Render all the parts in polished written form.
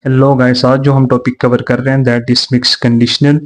Hello guys, आज जो हम टॉपिक कवर कर रहे हैं that is mix conditional.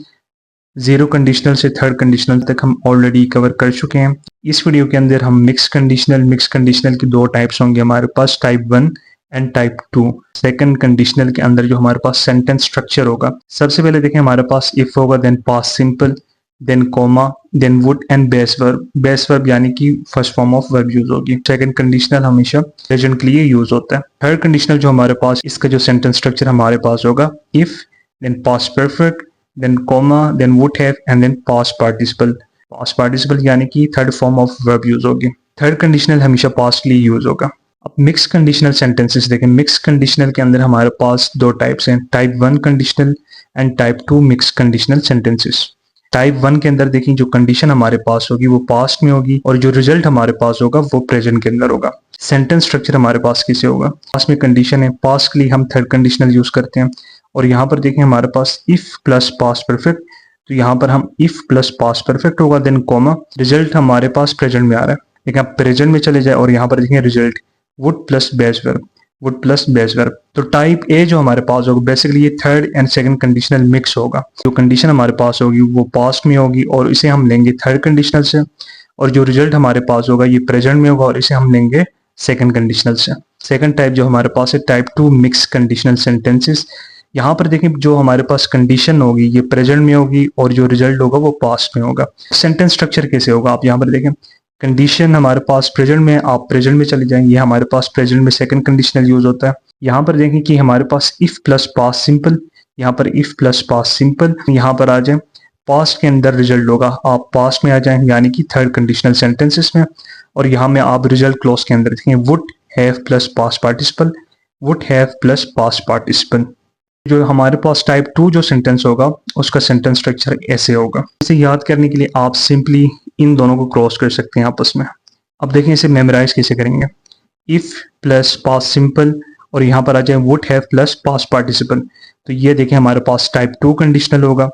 Zero conditional से थर्ड कंडीशनल तक हम ऑलरेडी कवर कर चुके हैं। इस वीडियो के अंदर हम मिक्स कंडीशनल की दो टाइप्स होंगे हमारे पास, type 1 and type 2। Second conditional के अंदर जो हमारे पास सेंटेंस स्ट्रक्चर होगा, सबसे पहले देखें हमारे पास इफ होगा, then past simple, then comma, then would and base verb. Base verb यानी कि first form of verb use होगी। सेकंड कंडीशनल हमेशा प्रेजेंट के लिए यूज होता है। थर्ड कंडीशनल जो हमारे पास, इसका जो सेंटेंस स्ट्रक्चर हमारे पास होगा, if, then past perfect, then comma, then would have and then past participle. Past participle यानी कि third form of verb use होगी। थर्ड कंडीशनल हमेशा पास्ट के लिए यूज होगा। अब मिक्स कंडीशनल सेंटेंसेस देखें। मिक्स कंडीशनल के अंदर हमारे पास दो टाइप्स हैं, type 1 conditional and type 2 mix conditional sentences. Type 1 के अंदर देखिए, जो कंडीशन हमारे पास होगी वो पास्ट में होगी और जो रिजल्ट हमारे पास होगा वो प्रेजेंट के अंदर होगा। सेंटेंस स्ट्रक्चर हमारे पास किसे होगा, पास्ट में कंडीशन है, पास्ट के लिए हम थर्ड कंडीशनल यूज करते हैं। और यहाँ पर देखें हमारे पास इफ प्लस पास्ट परफेक्ट, तो यहाँ पर हम इफ प्लस पास्ट परफेक्ट होगा, देन कॉमा, रिजल्ट हमारे पास प्रेजेंट में आ रहा है। लेकिन आप प्रेजेंट में चले जाए और यहाँ पर देखें result would plus base verb, would plus base verb. तो टाइप ए जो हमारे पास होगा, बेसिकली ये third and second conditional mix होगा। जो कंडीशन हमारे पास होगी वो पास्ट में होगी और इसे हम लेंगे थर्ड कंडीशनल से, और जो रिजल्ट हमारे पास होगा ये प्रेजेंट में होगा और इसे हम लेंगे सेकंड कंडीशनल से। सेकंड टाइप जो हमारे पास है, टाइप 2 मिक्स कंडीशनल सेंटेंसेस। यहाँ पर देखें जो हमारे पास कंडीशन होगी ये प्रेजेंट में होगी और जो रिजल्ट होगा वो पास्ट में होगा। सेंटेंस स्ट्रक्चर कैसे होगा, आप यहाँ पर देखें, कंडीशन हमारे पास प्रेजेंट में, आप प्रेजेंट में चले जाएंगे, हमारे पास प्रेजेंट में सेकंड कंडीशनल यूज होता है। यहाँ पर देखें कि हमारे पास इफ प्लस पास्ट सिंपल, यहाँ पर इफ प्लस पास्ट सिंपल, यहाँ पर आ जाए पास्ट के अंदर रिजल्ट होगा, आप पास्ट में आ जाएं यानी कि थर्ड कंडीशनल सेंटेंसेस में। और यहाँ में आप रिजल्ट क्लॉज के अंदर देखें would have plus past participle, would have plus past participle. जो हमारे पास टाइप 2 जो सेंटेंस होगा उसका सेंटेंस स्ट्रक्चर ऐसे होगा। इसे याद करने के लिए आप सिंपली इन दोनों को क्रॉस कर सकते हैं आपस में। अब देखें इसे मेमोराइज कैसे करेंगे। इफ प्लस पास्ट सिंपल और यहाँ पर आ जाए would have plus past participle, तो ये देखें हमारे पास टाइप 2 कंडीशनल होगा।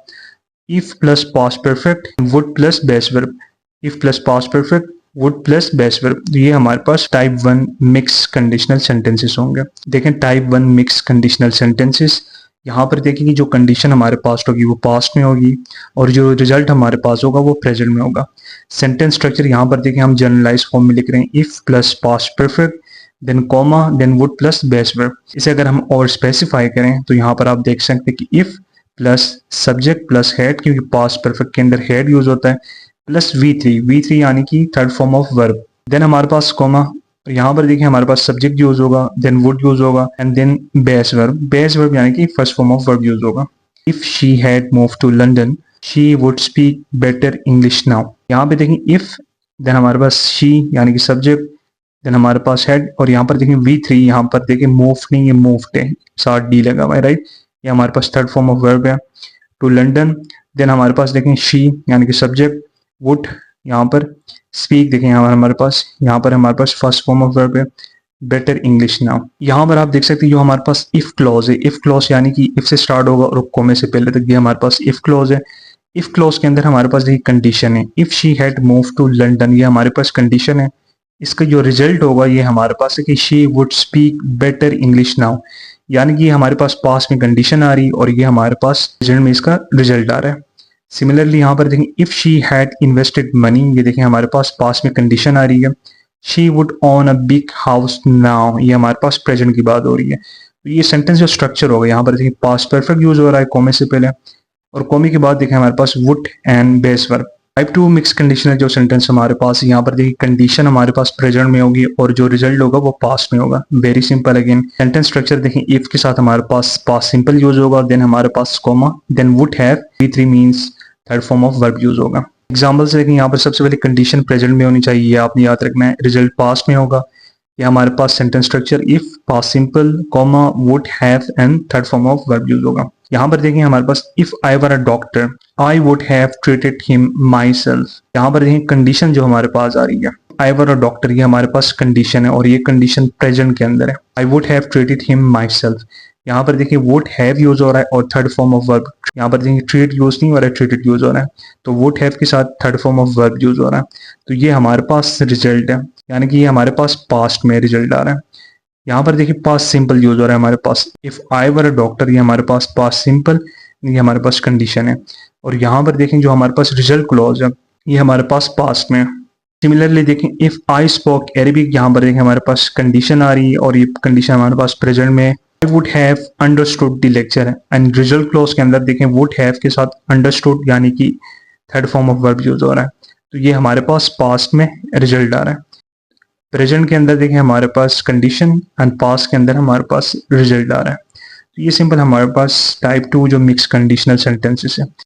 If plus past perfect would plus base verb, if plus past perfect would plus base verb, तो ये हमारे पास टाइप 1 मिक्स कंडीशनल सेंटेंसेस होंगे। देखें टाइप 1 मिक्स कंडीशनल सेंटेंसेस, यहाँ पर देखें कि जो कंडीशन हमारे पास होगी वो पास्ट में होगी और जो रिजल्ट हमारे पास होगा वो प्रेजेंट में होगा। सेंटेंस स्ट्रक्चर यहाँ पर देखें हम जनरलाइज फॉर्म में लिख रहे हैं, if plus past perfect, then comma, then would plus base verb. इसे अगर हम और स्पेसिफाई करें तो यहाँ पर आप देख सकते हैं कि if plus subject plus head, क्योंकि पास्ट परफेक्ट के अंदर हेड यूज होता है, प्लस V3 यानी कि third form of verb, then हमारे पास कॉमा, यहाँ पर देखिए हमारे पास सब्जेक्ट यूज होगा, देन वुड यूज होगा and then base verb. Base verb यानी कि first form of verb use होगा। If she had move to London she would speak better English now. यहाँ पे देखें इफ, देन हमारे पास शी यानी कि सब्जेक्ट, देन हमारे पास हेड, और यहाँ पर देखें V3, यहाँ पर देखें मूव नहीं, ये मूव्ड है, साथ डी लगा हुआ है, राइट। ये हमारे पास थर्ड फॉर्म ऑफ वर्ब है, टू लंदन। देन हमारे पास देखें शी यानी कि सब्जेक्ट, वुड, यहाँ पर स्पीक देखें यहाँ पर हमारे पास फर्स्ट फॉर्म ऑफ वर्ब है, बेटर इंग्लिश नाउ। यहाँ पर आप देख सकते हैं जो हमारे पास इफ क्लॉज है, इफ क्लॉज यानी कि इफ से स्टार्ट होगा और कॉमे से पहले तक ये हमारे पास इफ क्लॉज है। इफ क्लॉज के अंदर हमारे पास देखिए कंडीशन है, if she had move to London, ये हमारे पास कंडीशन है। इसका जो रिजल्ट होगा ये हमारे पास है कि she would speak better English now, यानी कि हमारे पास पास में कंडीशन आ रही और ये हमारे पास रिजल्ट में इसका रिजल्ट आ रहा है। सिमिलरली यहाँ पर देखें if she had invested money, ये देखें हमारे पास में कंडीशन आ रही है। She would own a big house now, ये हमारे पास प्रेजेंट की बात हो रही है। तो ये सेंटेंस जो स्ट्रक्चर होगा, यहाँ पर देखिए पास्ट परफेक्ट यूज हो रहा है कॉमे से पहले, और कॉमे के बाद देखें हमारे पास would and base verb. Type 2 mix conditional जो सेंटेंस हमारे पास, यहाँ पर देखिए कंडीशन हमारे पास प्रेजेंट में होगी और जो रिजल्ट होगा वो पास्ट में होगा। Very simple. Again sentence structure देखें, इफ के साथ हमारे पास पास्ट सिंपल यूज होगा, देन हमारे पास comma, then would have, V3 means third form of verb use होगा। एग्जाम्पल से देखें, यहाँ पर सबसे पहले कंडीशन प्रेजेंट में होनी चाहिए, आपने याद रखना है, रिजल्ट पास्ट में होगा। ये हमारे पास sentence structure if past simple comma would have and third form of verb use होगा। यहाँ पर देखें हमारे पास if I were a doctor I would have treated him myself. यहाँ पर देखें कंडीशन जो हमारे पास आ रही है, आई वर अ डॉक्टर, ये हमारे पास कंडीशन है और ये कंडीशन प्रेजेंट के अंदर है। आई would have treated him myself, यहाँ पर देखिए वुड हैव यूज हो रहा है और थर्ड फॉर्म ऑफ वर्ब, यहाँ पर देखिए ट्रीट यूज नहीं हो रहा है, ट्रीटेड यूज हो रहा है, तो वुड हैव के साथ third form of verb use हो रहा है। तो ये हमारे पास रिजल्ट है, यानी कि ये हमारे पास पास्ट में रिजल्ट आ रहा है। यहाँ पर देखिए पास्ट सिंपल यूज हो रहा है हमारे पास, if I were a doctor, ये हमारे पास पास्ट सिंपल, ये हमारे पास कंडीशन है। और यहाँ पर देखें जो हमारे पास रिजल्ट क्लॉज है ये हमारे पास पास्ट में है। सिमिलरली देखें इफ आई स्पोक अरेबिक, यहाँ पर देखें हमारे पास कंडीशन आ रही है और ये कंडीशन हमारे पास प्रेजेंट में है। आई would have understood the lecture है, एंड रिजल्ट क्लॉज के अंदर देखें वुड हैव के साथ अंडरस्टूड यानी कि third form of verb use हो रहा है, तो ये हमारे पास पास्ट में रिजल्ट आ रहा है। प्रेजेंट के अंदर देखें हमारे पास कंडीशन एंड पास्ट के अंदर हमारे पास रिजल्ट आ रहा है। तो ये सिंपल हमारे पास टाइप 2 जो मिक्स कंडीशनल सेंटेंसेस है।